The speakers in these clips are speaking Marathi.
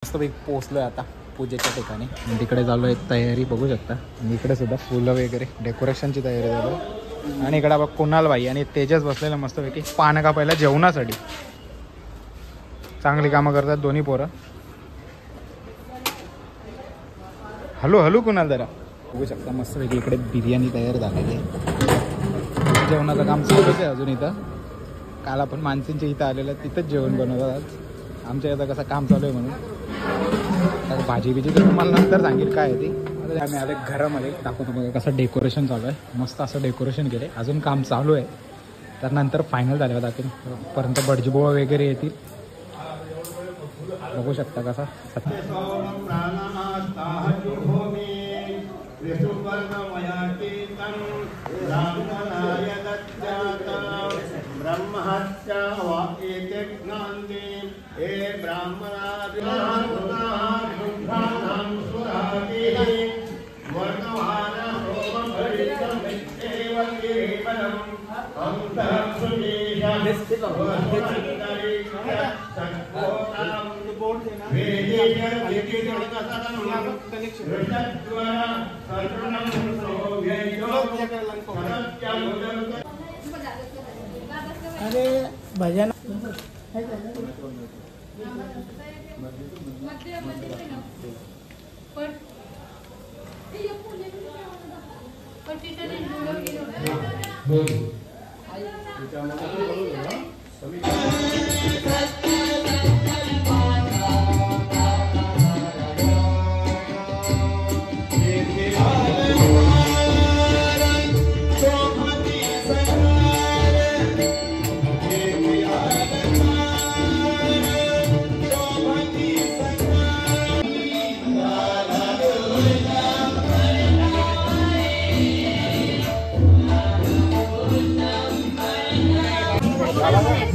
मस्तपैकी पोहोचलोय आता पूजेच्या ठिकाणी आणि तिकडे चालू आहे तयारी बघू शकता. आणि इकडे सुद्धा फुलं वगैरे डेकोरेशनची तयारी झाली. आणि इकडे बघ कुणाल भाई आणि तेजस बसलेला मस्तपैकी पान कापायला जेवणासाठी. चांगली कामं करतात दोन्ही पोरं. हॅलो हॅलो कुणाल जरा बघू शकता मस्तपैकी इकडे बिर्याणी तयार झालेली आहे. जेवणाचं काम चालूच आहे अजून इथं. काल आपण माणसांच्या इथं आलेलं तिथंच जेवण बनवतात आज. आमच्या इथं कसं काम चालू आहे म्हणून भाजी बिजी तर तुम्हाला नंतर सांगेल काय आहे ती. आता आम्ही आले घरामध्ये दाखवतो बघा कसं डेकोरेशन चालू आहे. मस्त असं डेकोरेशन केलं आहे. अजून काम चालू आहे तर नंतर फायनल झाल्यावर दाखवेन. पर्यंत भटजीबुवा वगैरे येतील बघू शकता कसा. अरे भजन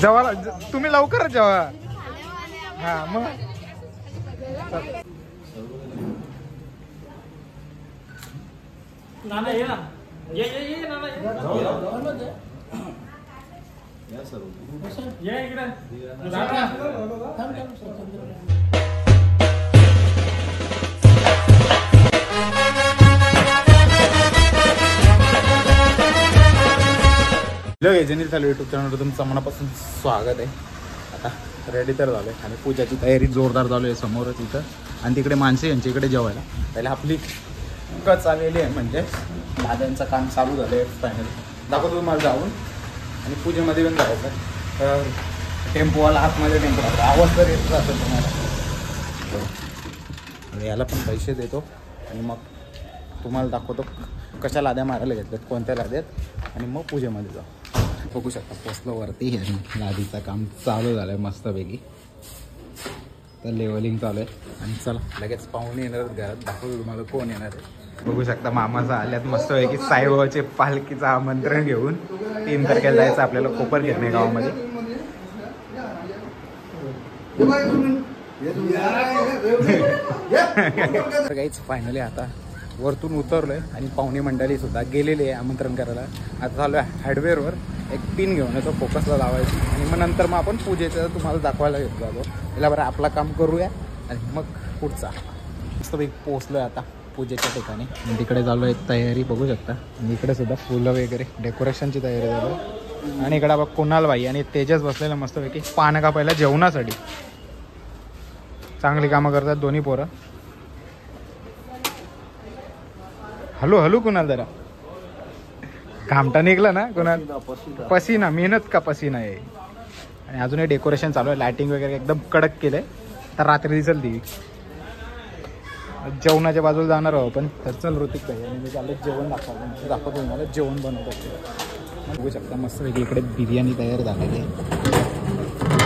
जेव्हा तुम्ही लवकरच जेव्हा. हा मग नाना ये ना ये नाना ये इकडे एजनी चालू यूट्यूब चॅनलवर तुमचं मनापासून स्वागत आहे. आता रेडी तर झालं आहे आणि पूजाची तयारी जोरदार चालू आहे समोरच इथं. आणि तिकडे माणसे यांच्या इकडे जेवायला पहिला आपली कच आलेली आहे म्हणजे दादांचं काम चालू झालं आहे. फायनल दाखवतो तुम्हाला जाऊन. आणि पूजेमध्ये पण जायचं तर टेम्पोवाला आतमध्ये टेम्पो राहतो. आवाज तर येत असेल तुम्हाला. आणि याला पण पैसे देतो आणि मग तुम्हाला दाखवतो कशा लाद्या मारायला घेतल्यात कोणत्या लाद्यात. आणि मग पूजेमध्ये जाऊ. बघू शकता पोचलो वरती. लादीचं काम चालू झालं आहे मस्तपैकी. तर लेवलिंग चालू आहे. आणि चला लगेच पाहुणे येणार आहेत घरात. दाखवतो तुम्हाला कोण येणार आहे. बघू शकता मामाचा आल्यात मस्तपैकी साईबाबाचे पालखीचं आमंत्रण घेऊन. 3 तारखेला जायचं आपल्याला कोपर घेतणे गावामध्ये. काहीच फायनली आता वरतून उतरलोय आणि पाहुणे मंडळी सुद्धा गेलेली आहे आमंत्रण करायला. आता चालू आहे हार्डवेअरवर एक पिन घेऊन येतो फोकसला लावायची. आणि मग नंतर मग आपण पूजेचं तुम्हाला दाखवायला घेतो जातो. याला बरं आपलं काम करूया आणि मग पुढचा. मस्तपैकी पोहोचलोय आता पूजेच्या ठिकाणी आणि तिकडे चालू आहे तयारी बघू शकता. आणि इकडे सुद्धा फुलं वगैरे डेकोरेशनची तयारी झाली. आणि इकडे बघ कुणाल भाई आणि तेजस बसलेला मस्तपैकी पान कापायला जेवणासाठी. चांगली कामं करतात दोन्ही पोरं. हॅलो हॅलो कुणाल जरा घामटा निघला ना कुणाल. पसीना मेहनत का पसीना आहे. आणि अजूनही डेकोरेशन चालू आहे. लायटिंग वगैरे एकदम कडक केलंय. तर रात्री दिसेल ती. जेवणाच्या बाजूला जाणार आहो पण. तर चल ऋतिक भाई आणि मी चालू जेवण दाखवतो तुम्हाला जेवण बनवतो. बघू शकता मस्तपैकी इकडे बिर्याणी तयार झालेली आहे.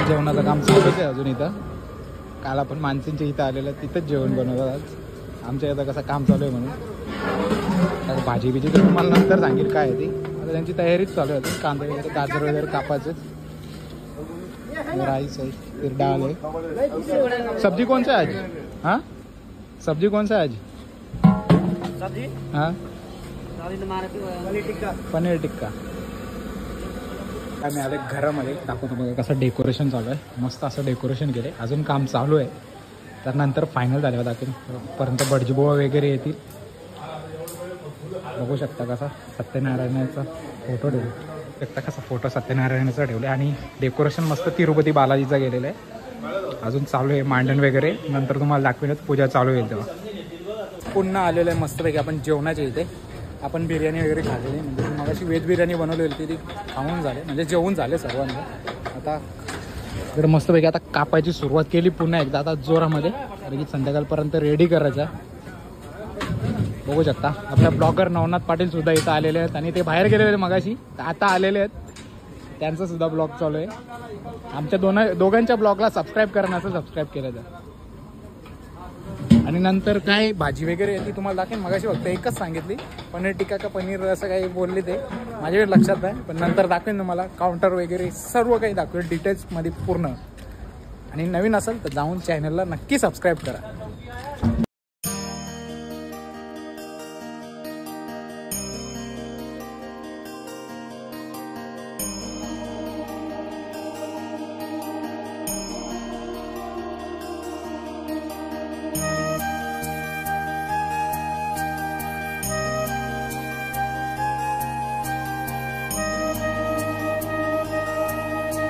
जेवणाचं काम चालूच आहे अजून इथं. काल आपण माणसांच्या इथं आलेलं तिथंच जेवण बनवतात आज. आमच्या इथं कसं काम चालू आहे म्हणून भाजी बिजी तर तुम्हाला नंतर सांगेल काय आहे ती. आता त्यांची तयारीच चालू आहे. कांदे वगैरे गाजर वगैरे कापायचे. राईस आहे फिर डाल है. सब्जी कौन सा है आज? हाँ सब्जी कौन सा है आज? सब्जी हाँ पनीर टिक्का. आम्ही आले घरामध्ये दाखवतो बघा कसं डेकोरेशन चालू आहे. मस्त असं डेकोरेशन केलं. अजून काम चालू आहे तर नंतर फायनल झाल्यावर दाखवेन. पर्यंत बडजीबुवा वगैरे येतील. बघू शकता कसा सत्यनारायणाचा फोटो ठेवला. शकता कसा फोटो सत्यनारायणाचा ठेवला आणि डेकोरेशन मस्त तिरुपती बालाजीचा गेलेला आहे. अजून चालू आहे मांडण वगैरे. नंतर तुम्हाला दाखवेनच पूजा चालू होईल तेव्हा. पुन्हा आलेलं आहे मस्तपैकी आपण जेवणाच्या इथे. आपण बिर्याणी वगैरे खाल्लेली म्हणजे मगाशी व्हेज बिर्याणी बनवली होती ती खाऊन झाले म्हणजे जेवून झाले सर्वांना. आता तर मस्तपैकी आता कापायची सुरुवात केली पुन्हा एकदा आता जोरामध्ये. कारण की संध्याकाळपर्यंत रेडी करायचा. बघू शकता आपल्या ब्लॉगर नवनाथ पाटील सुद्धा इथं आलेले आहेत आणि ते बाहेर गेलेले आहेत मगाशी आता आलेले आहेत. त्यांचा सुद्धा ब्लॉग चालू आहे. आमच्या दोघांच्या ब्लॉगला सबस्क्राईब करा नसेल सबस्क्राईब केलं तर. आणि नंतर काय भाजी वगैरे ती तुम्हाला दाखवेन. मगाशी फक्त एकच सांगितली पनीर टिक्का का पनीर असं काही बोलले ते माझ्याकडे लक्षात आहे. पण नंतर दाखवेन तुम्हाला काउंटर वगैरे सर्व काही दाखवेल डिटेल्समध्ये पूर्ण. आणि नवीन असेल तर जाऊन चॅनलला नक्की सबस्क्राईब करा.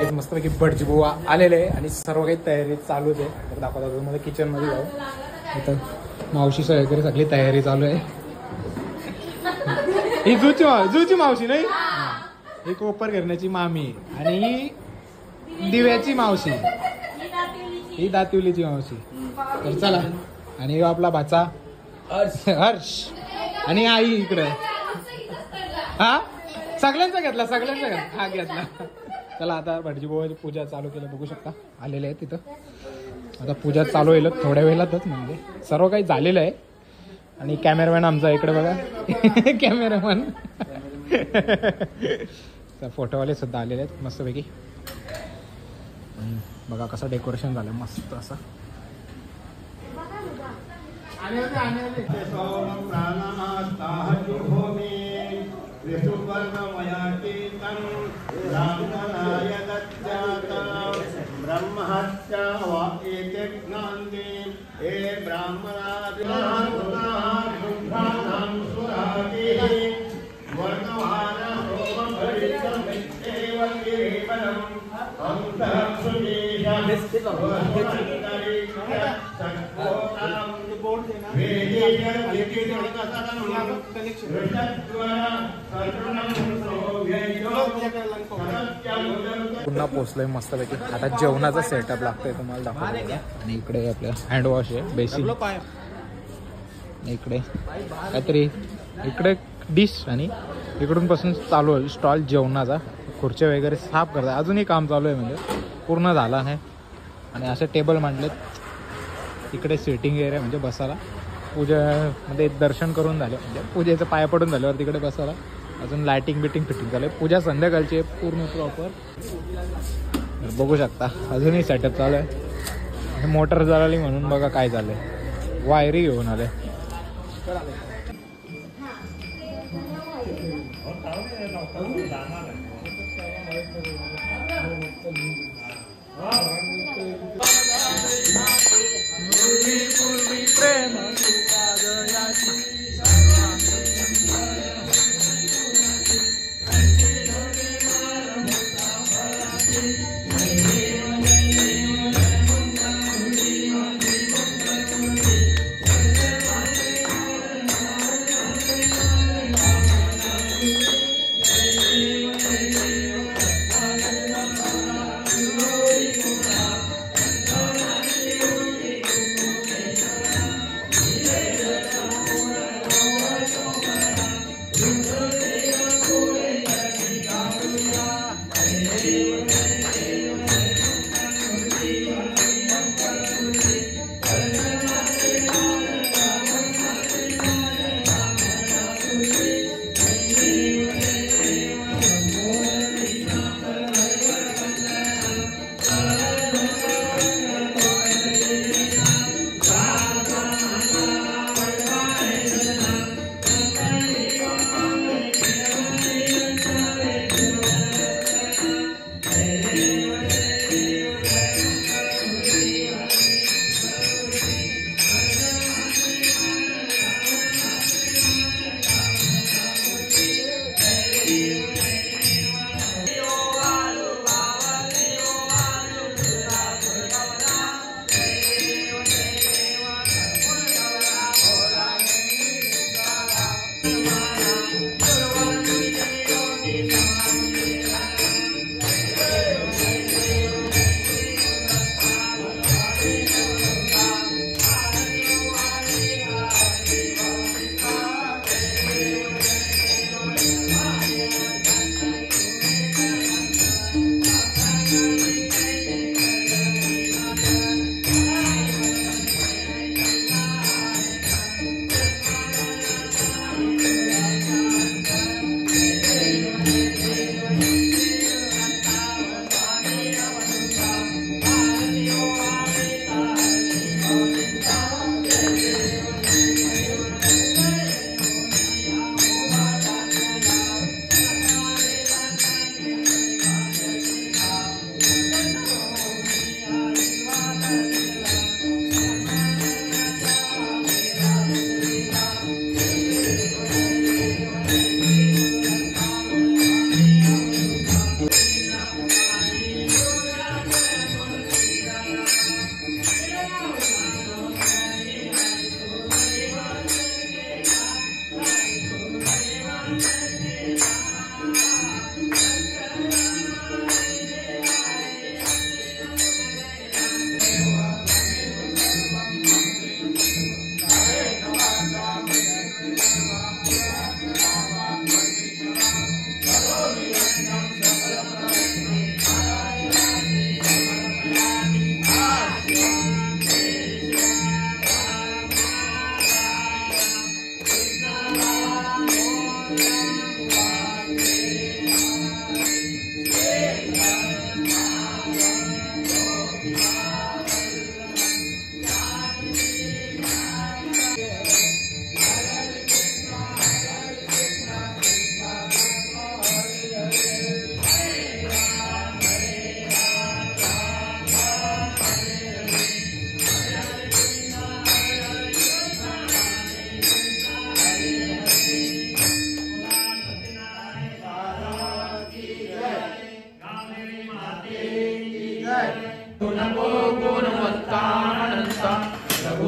एक मस्तपैकी बडजीबुवा आलेले आहे आणि सर्व काही तयारी चालूच आहे. तर दाखवता तुम्हाला किचनमध्ये जाऊ. इथं मावशी वगैरे सगळी तयारी चालू आहे. ही जूची मावशी नाही. ही कोपर करण्याची मामी आणि ही दिव्याची मावशी. ही दातिवलीची मावशी. तर चला. आणि आपला भाचा हर्ष आणि आई इकडे. हा सगळ्यांचा घेतला हा घेतला. चला आता भटजीबुवाची पूजा चालू केलं. बघू शकता आलेले आहे तिथं. आता पूजा चालू होईल थोड्या वेळातच म्हणजे सर्व काही झालेलं आहे. आणि कॅमेरामॅन आमचा इकडे बघा कॅमेरामॅन तर फोटोवाले सुद्धा आलेले आहेत मस्तपैकी. बघा कसं डेकोरेशन झालं मस्त असं. ब्रह्महत्या वाक्येते ज्ञान्ते हे ब्राह्मणानां सुराते वर्तमानं होमं भरितमित्येव केवलम् अन्तः सुमेषः पुन्हा पोचलोय मस्तपैकी. आता जेवणाचा सेटअप लागतोय तुम्हाला दाखवतो. आणि इकडे आपल्या हँडवॉश आहे बेसिन. इकडे काहीतरी इकडे डिश आणि इकडून पासून चालू आहे स्टॉल जेवणाचा. खुर्च्या वगैरे साफ करतात. अजूनही काम चालू आहे म्हणजे पूर्ण झालं आहे. आणि असे टेबल मांडलेत. इकडे सिटिंग एरिया म्हणजे बसायला. पूजामध्ये दर्शन करून झालं म्हणजे पूजेचं पाया पडून झाल्यावर तिकडे बसायला. अजून लायटिंग बिटिंग फिटिंग झालं. पूजा संध्याकाळची आहे पूर्ण प्रॉपर. बघू शकता अजूनही सेटअप चालू आहे. मोटर जळाली म्हणून बघा काय झालंय. वायरी घेऊन आले.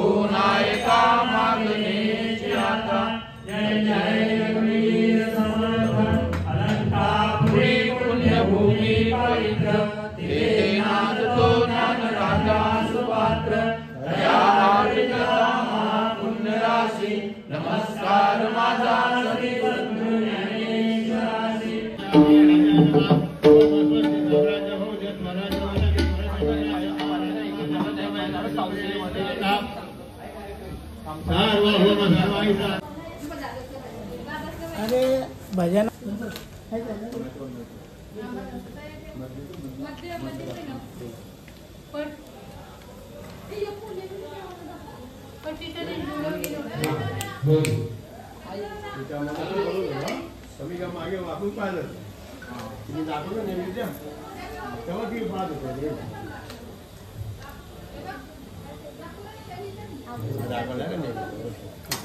तो नायका मागणेची आता जय जय रघुवीर समर्थ अलंकापुरी पुण्यभूमी पवित्र तेथे नांदतो ज्ञान राजा सुपात्र पुण्य राशी नमस्कार माझा सती बंधू ज्ञानेश्वरासी अरे भजन मागे वाकून पाहिलं तुम्ही दाखवलं नैवेद्य तेव्हा ती पाहत होतो दाखवला का नैवेद्य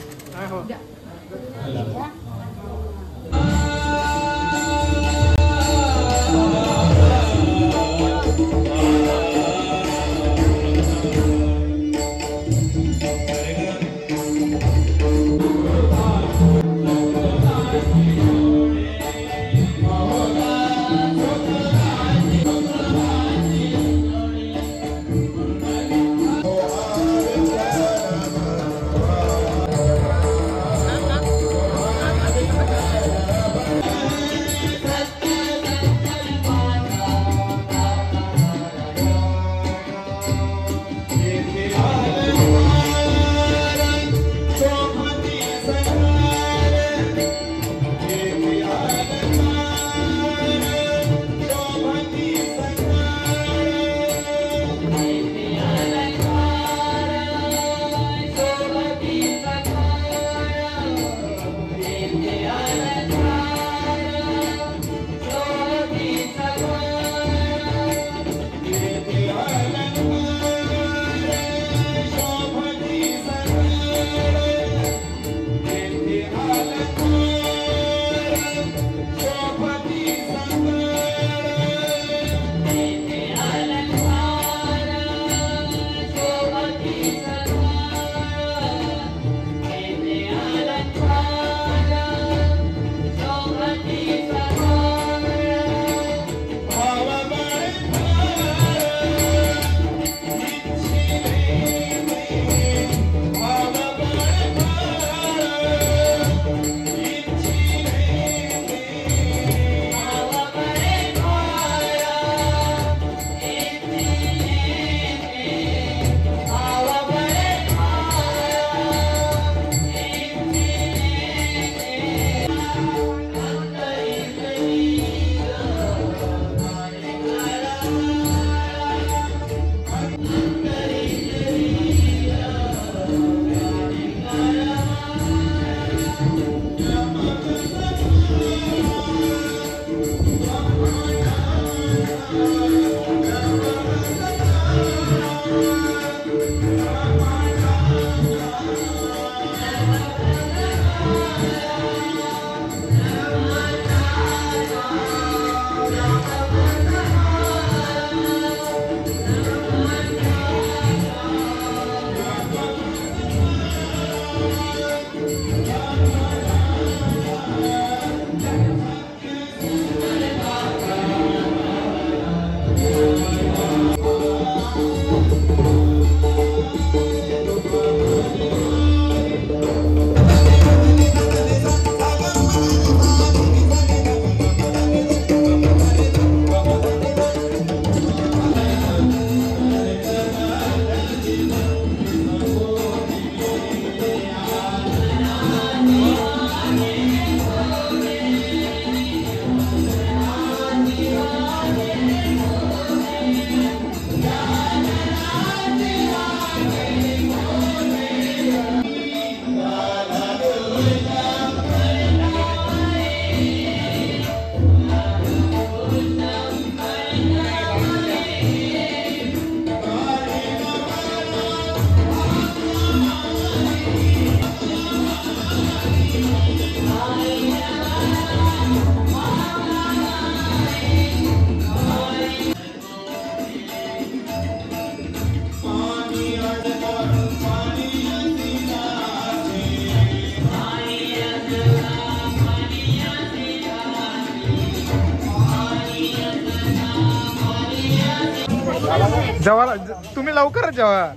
जेवायला तुम्ही लवकरच जेवा.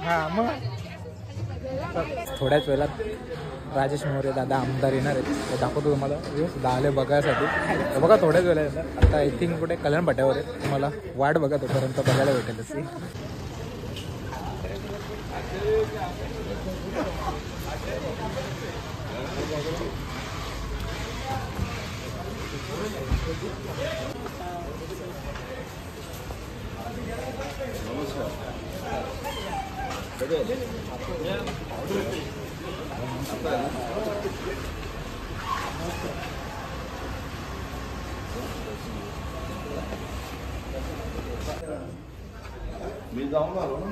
हा मग थोड्याच वेळात राजेश मोरे दादा आमदार येणार आहेत. ते दाखवतो तुम्हाला सुद्धा आले बघायसाठी. तर बघा थोड्याच वेळा येतात. आता आय थिंक कुठे कल्याण भट्ट्यावर आहे. तुम्हाला वाट बघा तोपर्यंत बघायला भेटेल ती. मी जाऊन आलो ना.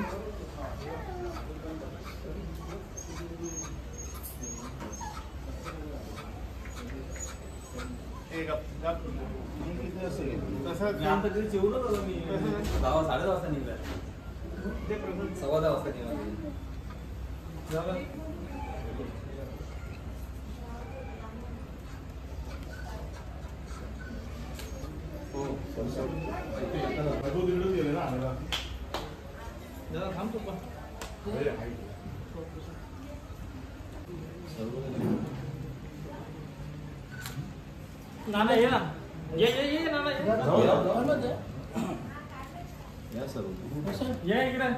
नाना ये ना ये नाना या सर ये इकडे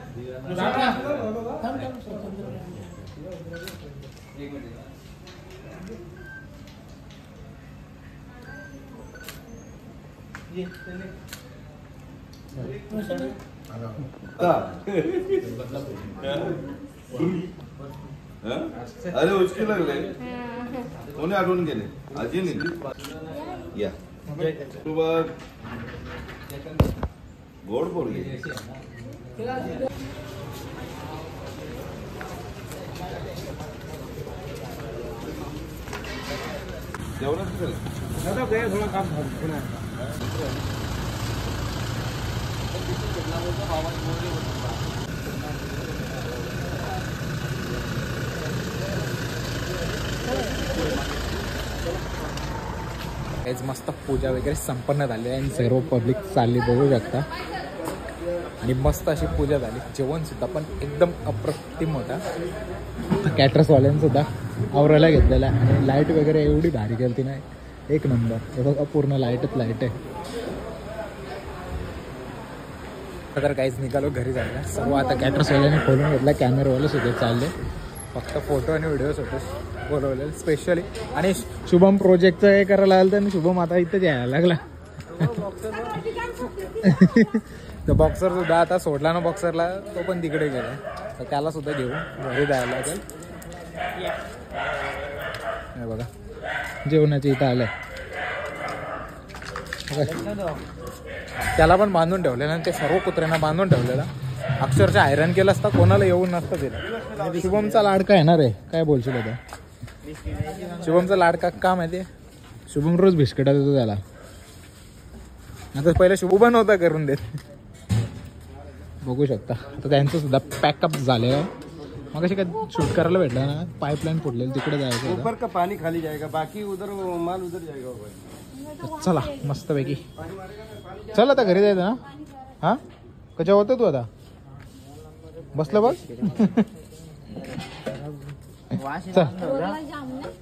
अरे उचकी लागले कोणी आठवून गेले आजी नाही या तू बघ गोड पोरगी जेवणाच केलं थोडं काम हेच मस्त पूजा वगैरे संपन्न झाली आणि सर्व पब्लिक चालली बघू शकता. आणि मस्त अशी पूजा झाली. जेवण सुद्धा पण एकदम अप्रतिम होता. कॅटरर्सवाल्यांसुद्धा आवरायला घेतलेला आणि लाईट वगैरे एवढी भारी केली नाही. एक नंबर. हे बघा पूर्ण लाईटच लाईट आहे. तर काहीच निघालो घरी जायला. सर्व आता कॅटरर्सवाल्यांनी खोलून घेतला. कॅमेरावाले सुद्धा चालले. फक्त फोटो आणि व्हिडिओ बोलवले स्पेशली. आणि शुभम प्रोजेक्टचं हे करायला आलं तर शुभम आता इथंच यायला लागला. तर बॉक्सर सुद्धा आता सोडला ना बॉक्सरला. तो पण तिकडे गेला. तर त्याला सुद्धा घेऊन घरी जायला लागेल. हे बघा जेवणाची इथं आलंय. त्याला पण बांधून ठेवलेलं आणि ते सर्व कुत्र्यांना बांधून ठेवलेला. अक्षरशः आयरन केलं असता कोणाला येऊन नसतं दिलं. शुभमचा लाडका येणार आहे. काय बोलशील आता? शुभमचा लाडका का माहिती आहे? शुभम रोज बिस्किटा देतो त्याला. आता पहिले शुभम नव्हता करून देत. बघू शकता आता त्यांचं सुद्धा पॅकअप झालेलं आहे. मग अशी काय शूट करायला भेटलं ना. पाईपलाईन फुटलेली तिकडे जायचं. ऊपर का पानी खाली जाएगा बाकी उधर माल उधर जाएगा. चला मस्तपैकी चल आता घरी जायचं ना. हा कशा होतं तू आता बसलं बघ.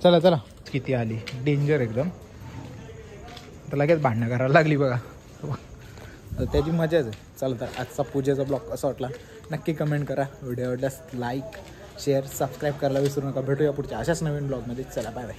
चला चला. किती आली डेंजर एकदम. तर लगेच भांडणं करायला लागली बघा. त्याची मजाच आहे. चला तर आजचा पूजेचा ब्लॉग कसा वाटला नक्की कमेंट करा. व्हिडिओ आवडल्यास लाईक शेअर सबस्क्राईब करायला विसरू नका. भेटूया पुढच्या अशाच नवीन ब्लॉगमध्ये. चला बाय बाय.